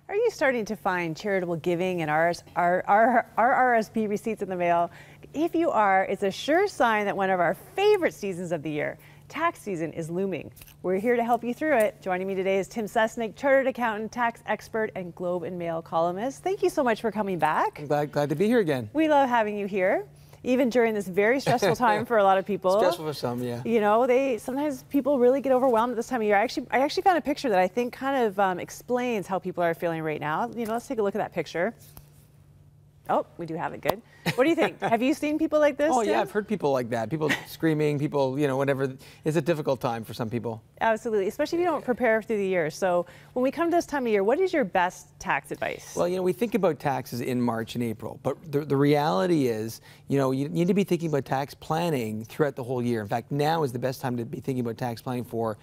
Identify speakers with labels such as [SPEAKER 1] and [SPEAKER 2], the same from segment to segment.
[SPEAKER 1] Are you starting to find charitable giving and our RSP receipts in the mail? If you are, it's a sure sign that one of our favorite seasons of the year, tax season, is looming. We're here to help you through it. Joining me today is Tim Sesnick, chartered accountant, tax expert, and Globe and Mail columnist. Thank you so much for coming back.
[SPEAKER 2] I'm glad to be here again.
[SPEAKER 1] We love having you here, even during this very stressful time for a lot of people.
[SPEAKER 2] Stressful for some, yeah.
[SPEAKER 1] You know, sometimes people really get overwhelmed at this time of year. I actually found a picture that I think kind of explains how people are feeling right now. You know, let's take a look at that picture. Oh, we do have it. Good. What do you think? Have you seen people like this?
[SPEAKER 2] Oh,
[SPEAKER 1] Tim?
[SPEAKER 2] yeah, I've heard people like that. People screaming, people, you know, whatever. It's a difficult time for some people.
[SPEAKER 1] Absolutely, especially if you don't prepare through the year. So when we come to this time of year, what is your best tax advice?
[SPEAKER 2] Well, you know, we think about taxes in March and April, but the reality is, you know, you need to be thinking about tax planning throughout the whole year. In fact, now is the best time to be thinking about tax planning for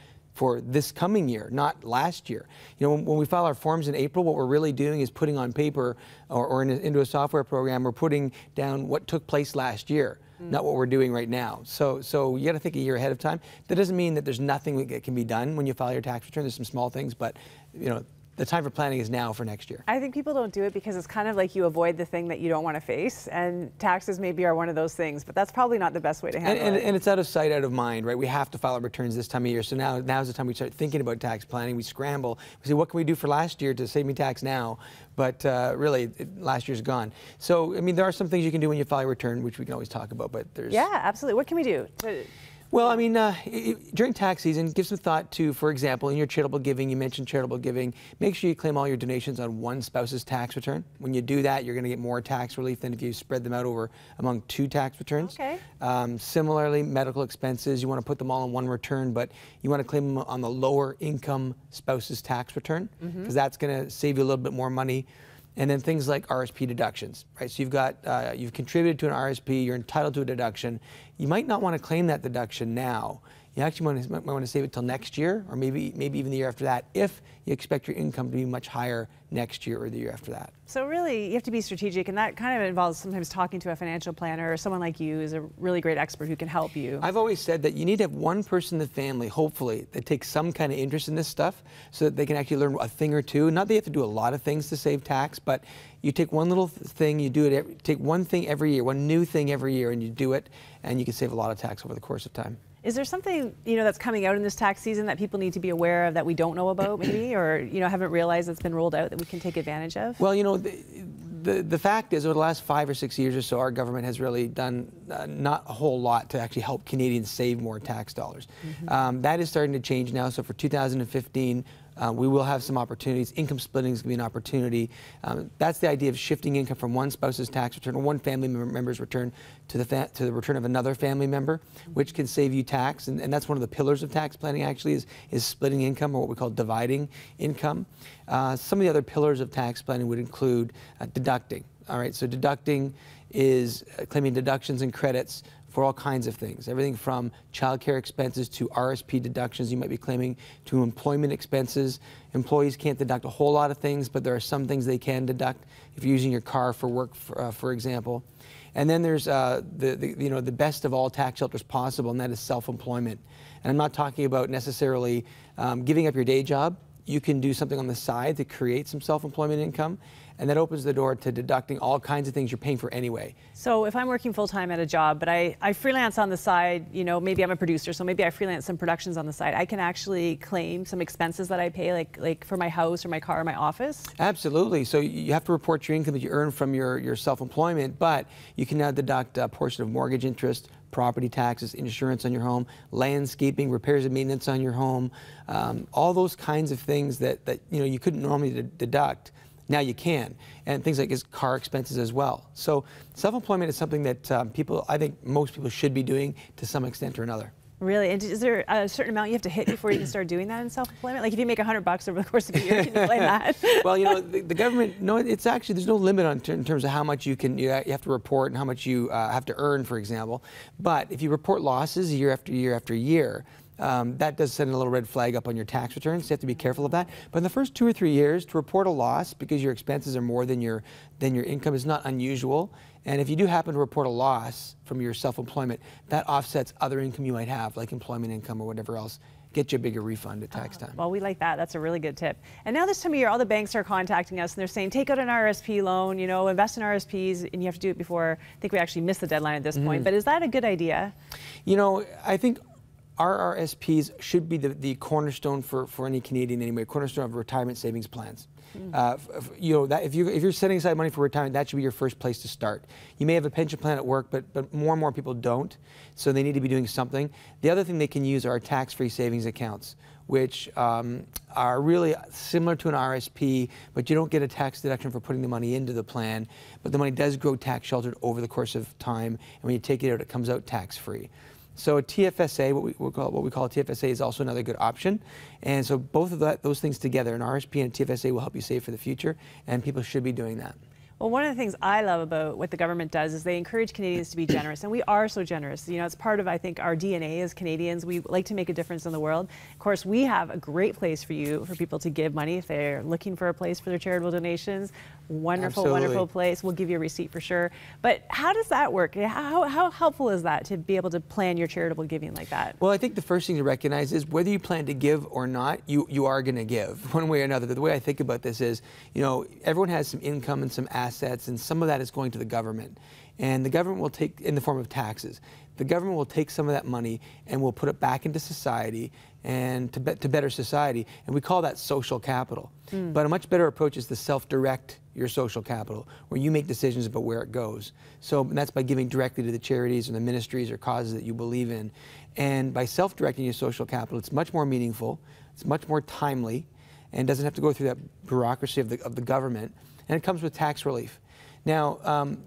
[SPEAKER 2] this coming year, not last year. You know, when we file our forms in April, what we're really doing is putting on paper or into a software program, we're putting down what took place last year, not what we're doing right now. So you got to think a year ahead of time. That doesn't mean that there's nothing that can be done when you file your tax return. There's some small things, but you know, the time for planning is now for next year.
[SPEAKER 1] I think people don't do it because it's kind of like you avoid the thing that you don't want to face, and taxes maybe are one of those things, but that's probably not the best way to handle it.
[SPEAKER 2] And it's out of sight, out of mind, right? We have to file our returns this time of year, so now's the time we start thinking about tax planning. We scramble. We say, what can we do for last year to save me tax now? But really, last year's gone. So, I mean, there are some things you can do when you file your return, which we can always talk about, but there's...
[SPEAKER 1] Yeah, absolutely. What can we do?
[SPEAKER 2] Well, I mean, during tax season, give some thought to, for example, in your charitable giving, you mentioned charitable giving, make sure you claim all your donations on one spouse's tax return. When you do that, you're going to get more tax relief than if you spread them out among two tax returns.
[SPEAKER 1] Okay.
[SPEAKER 2] Similarly, medical expenses, you want to put them all on one return, but you want to claim them on the lower income spouse's tax return, because that's going to save you a little bit more money. And then things like RSP deductions, right? So you've contributed to an RSP, you're entitled to a deduction. You might not want to claim that deduction now. You actually might want to save it till next year, or maybe even the year after that, if you expect your income to be much higher next year or the year after that.
[SPEAKER 1] So really, you have to be strategic, and that kind of involves sometimes talking to a financial planner or someone like you who's a really great expert who can help you.
[SPEAKER 2] I've always said that you need to have one person in the family, hopefully, that takes some kind of interest in this stuff so that they can actually learn a thing or two. Not that you have to do a lot of things to save tax, but you take one little thing, you do it, take one thing every year, one new thing every year, and you do it, and you can save a lot of tax over the course of time.
[SPEAKER 1] Is there something, you know, that's coming out in this tax season that people need to be aware of that we don't know about, maybe, or, you know, haven't realized that's been rolled out that we can take advantage of?
[SPEAKER 2] Well, you know, the fact is, over the last 5 or 6 years or so, our government has really done not a whole lot to actually help Canadians save more tax dollars. That is starting to change now. So for 2015, we will have some opportunities. Income splitting is going to be an opportunity. That's the idea of shifting income from one spouse's tax return or one family member's return to the return of another family member, which can save you tax. And that's one of the pillars of tax planning, actually, is splitting income, or what we call dividing income. Some of the other pillars of tax planning would include deducting. All right, so deducting is claiming deductions and credits for all kinds of things, everything from childcare expenses to RSP deductions you might be claiming to employment expenses. Employees can't deduct a whole lot of things, but there are some things they can deduct if you're using your car for work, for example. And then there's the best of all tax shelters possible, and that is self-employment. And I'm not talking about necessarily giving up your day job. You can do something on the side to create some self-employment income, and that opens the door to deducting all kinds of things you're paying for anyway.
[SPEAKER 1] So if I'm working full-time at a job, but I freelance on the side, you know, maybe I'm a producer, so maybe I freelance some productions on the side, I can actually claim some expenses that I pay, like for my house or my car or my office?
[SPEAKER 2] Absolutely. So you have to report your income that you earn from your self-employment, but you can now deduct a portion of mortgage interest, property taxes, insurance on your home, landscaping, repairs and maintenance on your home, all those kinds of things that you know you couldn't normally deduct. Now you can, and things like his car expenses as well. So self-employment is something that I think most people should be doing to some extent or another.
[SPEAKER 1] Really? And is there a certain amount you have to hit before you can start doing that in self-employment? Like if you make $100 over the course of a year, can you claim that?
[SPEAKER 2] Well, you know, the government, no, it's actually, there's no limit in terms of how much you have to report and how much you have to earn, for example. But if you report losses year after year after year, that does send a little red flag up on your tax returns. So you have to be careful of that. But in the first 2 or 3 years, to report a loss because your expenses are more than your income is not unusual. And if you do happen to report a loss from your self-employment, that offsets other income you might have, like employment income or whatever else get you a bigger refund at tax time.
[SPEAKER 1] Well, we like that. That's a really good tip. And now this time of year, all the banks are contacting us and they're saying, take out an RSP loan, you know, invest in RSPs, and you have to do it before. I think we actually missed the deadline at this point, but is that a good idea?
[SPEAKER 2] You know, I think our RSPs should be the cornerstone for any Canadian anyway, cornerstone of retirement savings plans. You know, that if you're setting aside money for retirement, that should be your first place to start. You may have a pension plan at work, but more and more people don't, so they need to be doing something. The other thing they can use are tax-free savings accounts, which are really similar to an RSP, but you don't get a tax deduction for putting the money into the plan, but the money does grow tax sheltered over the course of time, and when you take it out, it comes out tax-free. So a TFSA, what we call a TFSA, is also another good option. And so both of those things together, an RSP and a TFSA, will help you save for the future, and people should be doing that.
[SPEAKER 1] Well, one of the things I love about what the government does is they encourage Canadians to be generous, and we are so generous. You know, it's part of, I think, our DNA as Canadians. We like to make a difference in the world. Of course, we have a great place for people to give money if they're looking for a place for their charitable donations. Wonderful,
[SPEAKER 2] Absolutely.
[SPEAKER 1] wonderful place. We'll give you a receipt for sure. But how does that work? How helpful is that to be able to plan your charitable giving like that?
[SPEAKER 2] Well, I think the first thing to recognize is whether you plan to give or not, you are going to give one way or another. The way I think about this is, you know, everyone has some income and some assets, and some of that is going to the government. And the government will take, in the form of taxes, the government will take some of that money and will put it back into society and to better society. And we call that social capital. But a much better approach is to self-direct your social capital, where you make decisions about where it goes. So that's by giving directly to the charities or the ministries or causes that you believe in. And by self-directing your social capital, it's much more meaningful, it's much more timely, and doesn't have to go through that bureaucracy of the government. And it comes with tax relief. Now,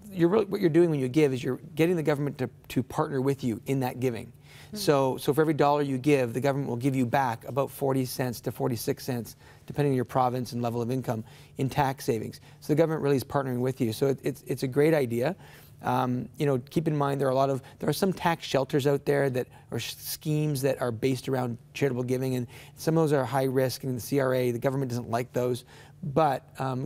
[SPEAKER 2] what you're doing when you give is you're getting the government to partner with you in that giving. So for every dollar you give, the government will give you back about 40 cents to 46 cents, depending on your province and level of income, in tax savings. So the government really is partnering with you. So it's a great idea. You know, keep in mind there are some tax shelters out there that are schemes that are based around charitable giving, and some of those are high risk, and the CRA, the government doesn't like those. But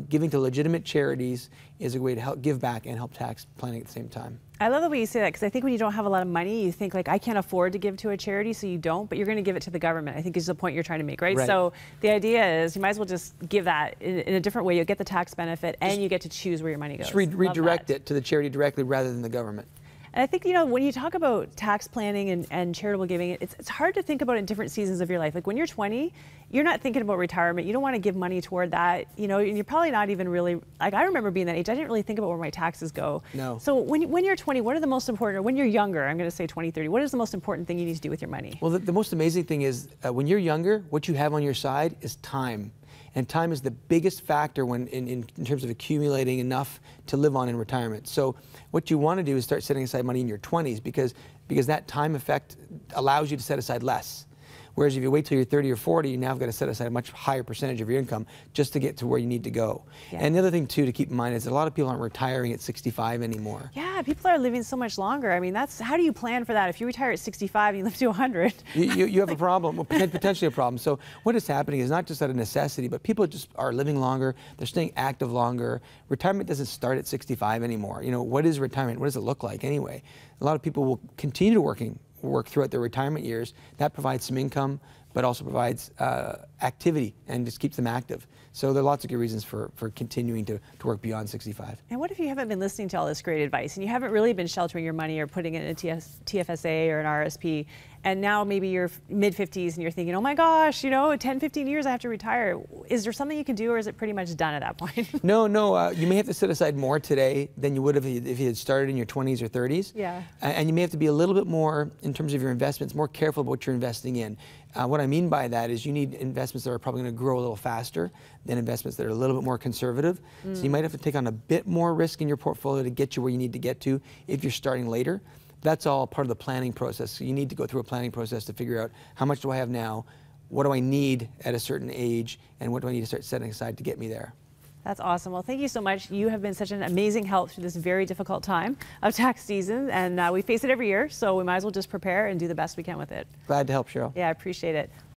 [SPEAKER 2] giving to legitimate charities is a way to help give back and help tax planning at the same time.
[SPEAKER 1] I love the way you say that, because I think when you don't have a lot of money, you think like, I can't afford to give to a charity, so you don't, but you're going to give it to the government. I think is the point you're trying to make, right? So the idea is you might as well just give that in a different way. You'll get the tax benefit and you get to choose where your money goes.
[SPEAKER 2] Just redirect it to the charity directly rather than the government.
[SPEAKER 1] And I think, you know, when you talk about tax planning and charitable giving, it's hard to think about in different seasons of your life. Like when you're 20, you're not thinking about retirement. You don't want to give money toward that, you know, and you're probably not even really, like I remember being that age, I didn't really think about where my taxes go.
[SPEAKER 2] No.
[SPEAKER 1] So when you're 20, what are the most important, or when you're younger, I'm going to say 20, 30, what is the most important thing you need to do with your money?
[SPEAKER 2] Well, the most amazing thing is when you're younger, what you have on your side is time. And time is the biggest factor when in terms of accumulating enough to live on in retirement. So what you want to do is start setting aside money in your 20s because that time effect allows you to set aside less. Whereas if you wait till you're 30 or 40, you now have got to set aside a much higher percentage of your income just to get to where you need to go. Yeah. And the other thing too to keep in mind is that a lot of people aren't retiring at 65 anymore.
[SPEAKER 1] Yeah, people are living so much longer. I mean, how do you plan for that? If you retire at 65 and you live to 100.
[SPEAKER 2] You have a problem, well, potentially a problem. So what is happening is not just out of necessity, but people just are living longer, they're staying active longer. Retirement doesn't start at 65 anymore. You know, what is retirement? What does it look like anyway? A lot of people will continue to work throughout their retirement years. That provides some income, but also provides activity and just keeps them active. So there are lots of good reasons for continuing to work beyond 65.
[SPEAKER 1] And what if you haven't been listening to all this great advice and you haven't really been sheltering your money or putting it in a TFSA or an RSP, and now maybe you're mid-50s and you're thinking, oh my gosh, you know, 10, 15 years I have to retire. Is there something you can do, or is it pretty much done at that point?
[SPEAKER 2] No, you may have to set aside more today than you would have if you had started in your 20s or 30s.
[SPEAKER 1] Yeah.
[SPEAKER 2] And you may have to be a little bit more, in terms of your investments, more careful about what you're investing in. What I mean by that is you need investments that are probably going to grow a little faster than investments that are a little bit more conservative. So you might have to take on a bit more risk in your portfolio to get you where you need to get to if you're starting later. That's all part of the planning process. So you need to go through a planning process to figure out how much do I have now, what do I need at a certain age, and what do I need to start setting aside to get me there.
[SPEAKER 1] That's awesome. Well, thank you so much. You have been such an amazing help through this very difficult time of tax season, and we face it every year, so we might as well just prepare and do the best we can with it.
[SPEAKER 2] Glad to help, Cheryl.
[SPEAKER 1] Yeah, I appreciate it.